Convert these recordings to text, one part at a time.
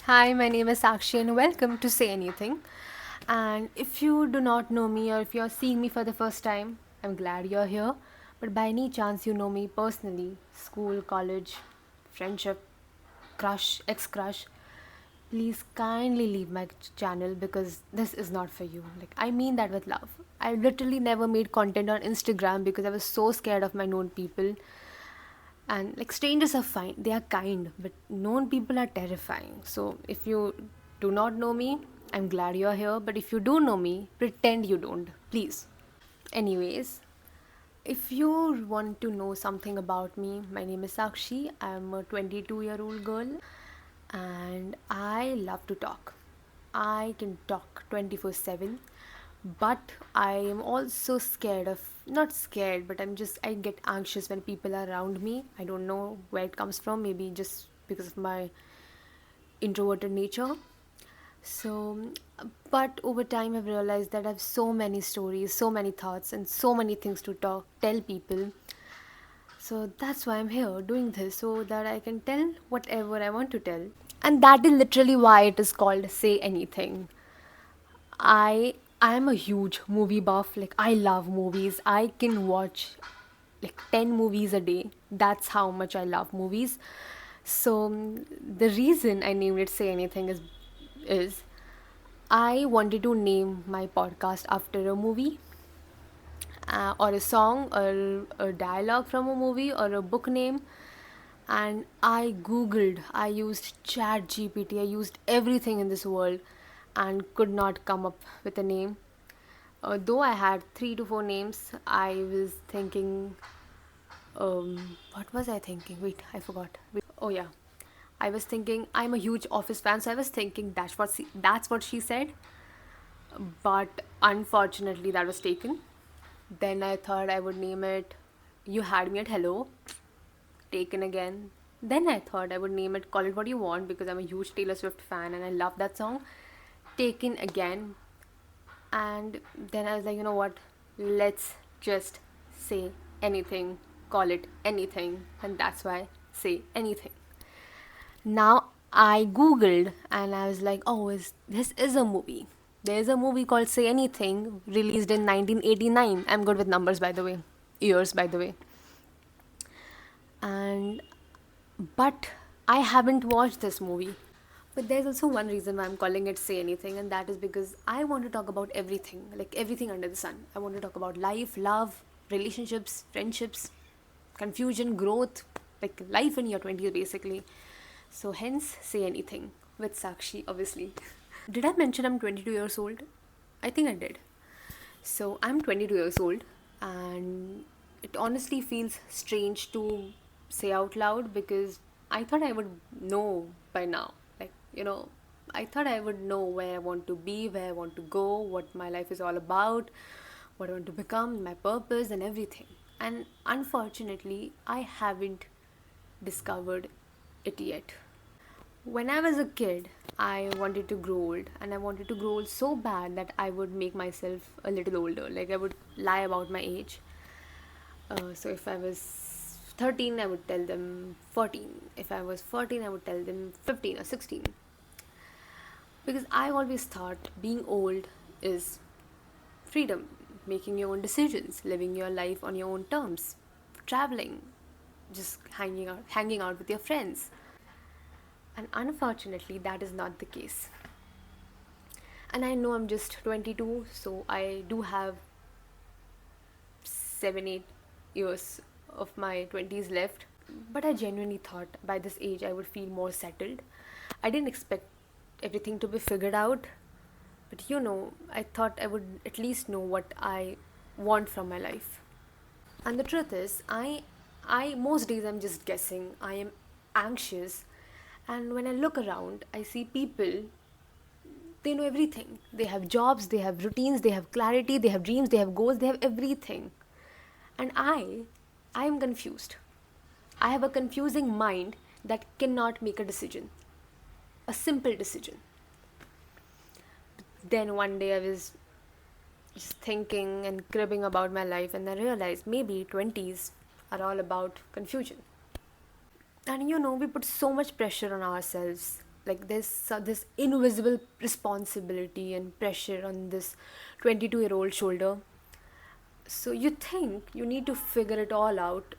Hi, my name is Sakshi and welcome to Say Anything. And if you do not know me or if you're seeing me for the first time, I'm glad you're here. But by any chance you know me personally, school, college, friendship, crush, ex crush, please kindly leave my channel because this is not for you. Like, I mean that with love. I literally never made content on Instagram because I was so scared of my known people, and like strangers are fine, they are kind, but known people are terrifying. So if you do not know me, I'm glad you're here, but if you do know me, pretend you don't, please. Anyways, if you want to know something about me, my name is Sakshi. I'm a 22-year-old girl and I love to talk. I can talk 24/7, but I am also scared of, not scared, but I get anxious when people are around me. I don't know where it comes from, maybe just because of my introverted nature. So, but over time, I've realized that I have so many stories, so many thoughts, and so many things to tell people. So that's why I'm here doing this so that I can tell whatever I want to tell. And that is literally why it is called Say Anything. I am a huge movie buff. Like, I love movies. I can watch like 10 movies a day. That's how much I love movies. So the reason I named it Say Anything is I wanted to name my podcast after a movie, or a song or a dialogue from a movie or a book name. And I googled, I used chat gpt, I used everything in this world and could not come up with a name. Though I had 3 to 4 names, I was thinking, what was I thinking? Wait, I forgot. Oh yeah, I was thinking I'm a huge Office fan, so I was thinking that's what she said. But unfortunately, that was taken. Then I thought I would name it "You Had Me at Hello." Taken again. Then I thought I would name it "Call It What You Want" because I'm a huge Taylor Swift fan and I love that song. Taken again. And then I was like, you know what? Let's just say anything, call it anything, and that's why Say Anything. Now I googled and I was like, oh, this is a movie. There's a movie called Say Anything, released in 1989. I'm good with numbers, by the way, years, by the way. And but I haven't watched this movie. But there's also one reason why I'm calling it Say Anything, and that is because I want to talk about everything, like everything under the sun. I want to talk about life, love, relationships, friendships, confusion, growth, like life in your 20s basically. So, hence, Say Anything with Sakshi, obviously. Did I mention I'm 22 years old? I think I did. So, I'm 22 years old, and it honestly feels strange to say out loud because I thought I would know by now. Like, I thought I would know where I want to be, where I want to go, what my life is all about, what I want to become, my purpose, and everything. And unfortunately, I haven't discovered it yet. When I was a kid, I wanted to grow old, and I wanted to grow old so bad that I would make myself a little older. Like, I would lie about my age. So if I was 13, I would tell them 14. If I was 14, I would tell them 15 or 16. Because I always thought being old is freedom, making your own decisions, living your life on your own terms, traveling, just hanging out with your friends. And unfortunately, that is not the case. And I know I'm just 22, so I do have 7, 8 years of my 20s left. But I genuinely thought by this age I would feel more settled. I didn't expect everything to be figured out, but I thought I would at least know what I want from my life. And the truth is, I most days I'm just guessing. I am anxious, and when I look around, I see people. They know everything. They have jobs, they have routines, they have clarity, they have dreams, they have goals, they have everything. And I am confused. I have a confusing mind that cannot make a decision, a simple decision. Then one day I was just thinking and cribbing about my life, and I realized maybe 20s are all about confusion. And we put so much pressure on ourselves. Like there's this invisible responsibility and pressure on this 22-year-old shoulder. So you think you need to figure it all out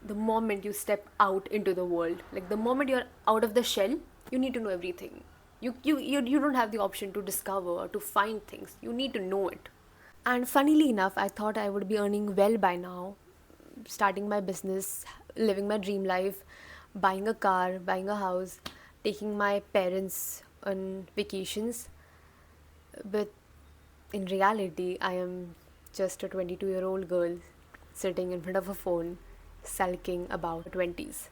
the moment you step out into the world. Like the moment you're out of the shell, you need to know everything. You don't have the option to discover or to find things. You need to know it. And funnily enough, I thought I would be earning well by now, starting my business, living my dream life, buying a car, buying a house, taking my parents on vacations. But in reality, I am just a 22-year-old girl sitting in front of a phone, sulking about 20s.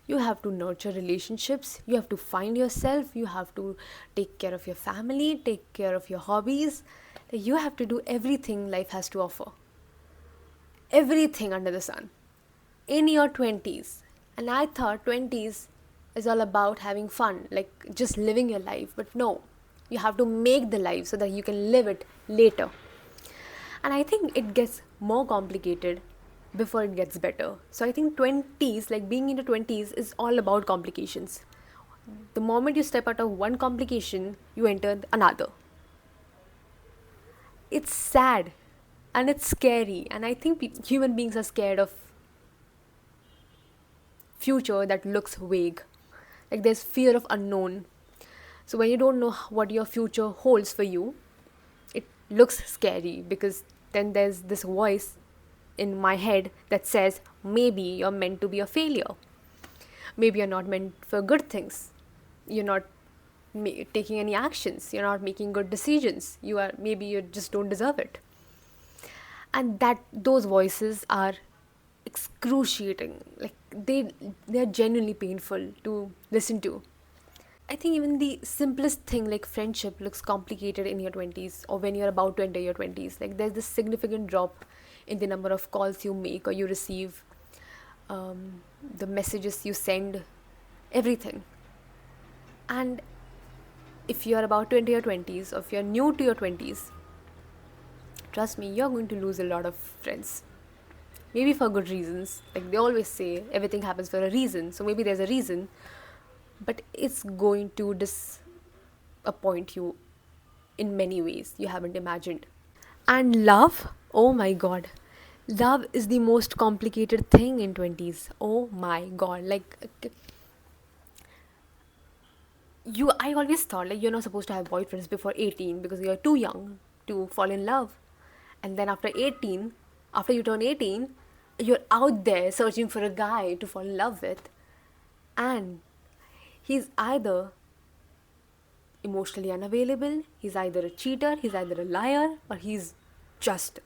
You have to nurture relationships, you have to find yourself, you have to take care of your family, take care of your hobbies. You have to do everything life has to offer. Everything under the sun. In your 20s. And I thought 20s is all about having fun, like just living your life. But no, you have to make the life so that you can live it later. And I think it gets more complicated before it gets better. So I think 20s, like being into 20s, is all about complications. The moment you step out of one complication, you enter another. It's sad and it's scary. And I think human beings are scared of future that looks vague. Like there's fear of unknown. So when you don't know what your future holds for you, it looks scary because then there's this voice in my head that says maybe you're meant to be a failure. Maybe you're not meant for good things. You're not taking any actions. You're not making good decisions. Maybe you just don't deserve it. And that those voices are excruciating. Like they're genuinely painful to listen to. I think even the simplest thing like friendship looks complicated in your 20s or when you're about to enter your 20s. Like there's this significant drop in the number of calls you make or you receive, the messages you send, everything. And if you're about to enter your 20s or if you're new to your 20s, trust me, you're going to lose a lot of friends. Maybe for good reasons. Like they always say, everything happens for a reason. So maybe there's a reason. But it's going to disappoint you in many ways you haven't imagined. And love, oh my god. Love is the most complicated thing in 20s. Oh my god. I always thought like you're not supposed to have boyfriends before 18 because you're too young to fall in love. And then after you turn 18, you're out there searching for a guy to fall in love with. And he's either emotionally unavailable, he's either a cheater, he's either a liar, or he's just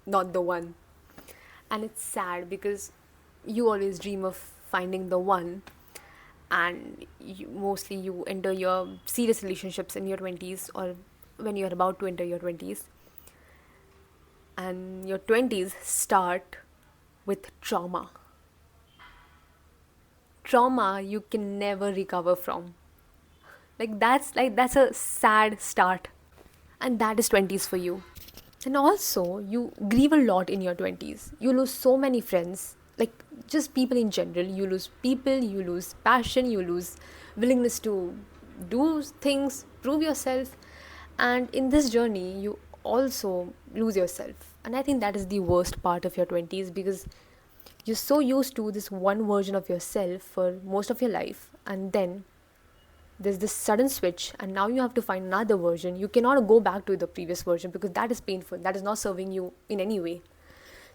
not the one. And it's sad because you always dream of finding the one, and mostly you enter your serious relationships in your 20s or when you're about to enter your 20s. And your 20s start with trauma. Trauma you can never recover from. That's a sad start. And that is 20s for you. And also you grieve a lot in your 20s. You lose so many friends, like just people in general. You lose people, you lose passion, you lose willingness to do things, prove yourself. And in this journey you also lose yourself. And I think that is the worst part of your 20s because you're so used to this one version of yourself for most of your life, and then there's this sudden switch and now you have to find another version. You cannot go back to the previous version because that is painful, that is not serving you in any way.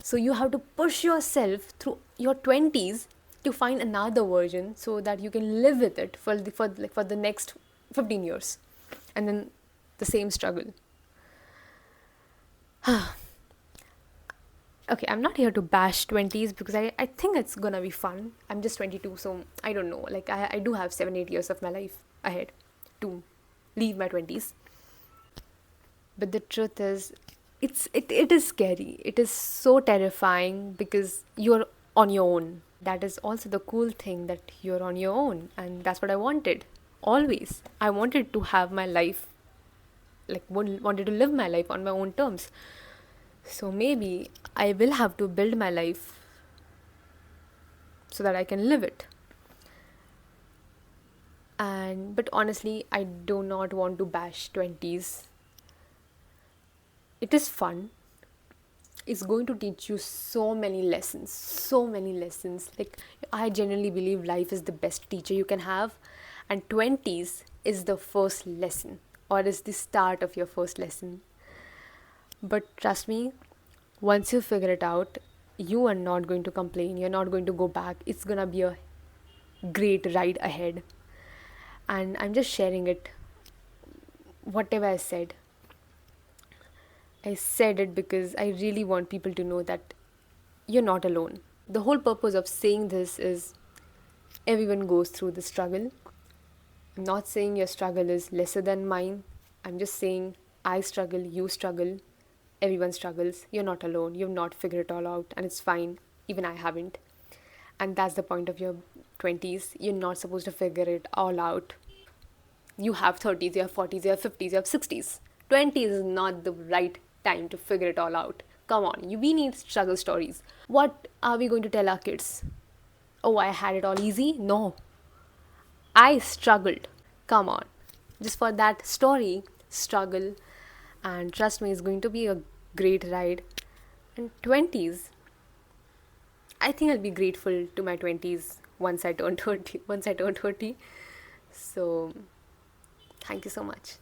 So you have to push yourself through your 20s to find another version so that you can live with it for the next 15 years, and then the same struggle. Okay, I'm not here to bash 20s because I think it's gonna be fun. I'm just 22, so I don't know. Like, I do have 7-8 years of my life ahead to leave my 20s. But the truth is, it is scary. It is so terrifying because you're on your own. That is also the cool thing, that you're on your own. And that's what I wanted. Always. I wanted to have my life, wanted to live my life on my own terms. So maybe I will have to build my life so that I can live it. And but honestly, I do not want to bash 20s. It is fun. It's going to teach you so many lessons, so many lessons. Like, I genuinely believe life is the best teacher you can have, and 20s is the first lesson, or is the start of your first lesson. But trust me, once you figure it out, you are not going to complain, you're not going to go back. It's gonna be a great ride ahead. And I'm just sharing it, whatever I said it because I really want people to know that you're not alone. The whole purpose of saying this is everyone goes through the struggle. I'm not saying your struggle is lesser than mine. I'm just saying I struggle, you struggle, everyone struggles. You're not alone. You've not figured it all out, and it's fine. Even I haven't. And that's the point of your 20s. You're not supposed to figure it all out. You have 30s, you have 40s, you have 50s, you have 60s. 20s is not the right time to figure it all out. Come on, we need struggle stories. What are we going to tell our kids? Oh, I had it all easy? No, I struggled. Come on. Just for that story, struggle. And trust me, it's going to be a great ride. And 20s, I think I'll be grateful to my 20s once I turn 30. Once I turn 30. So, thank you so much.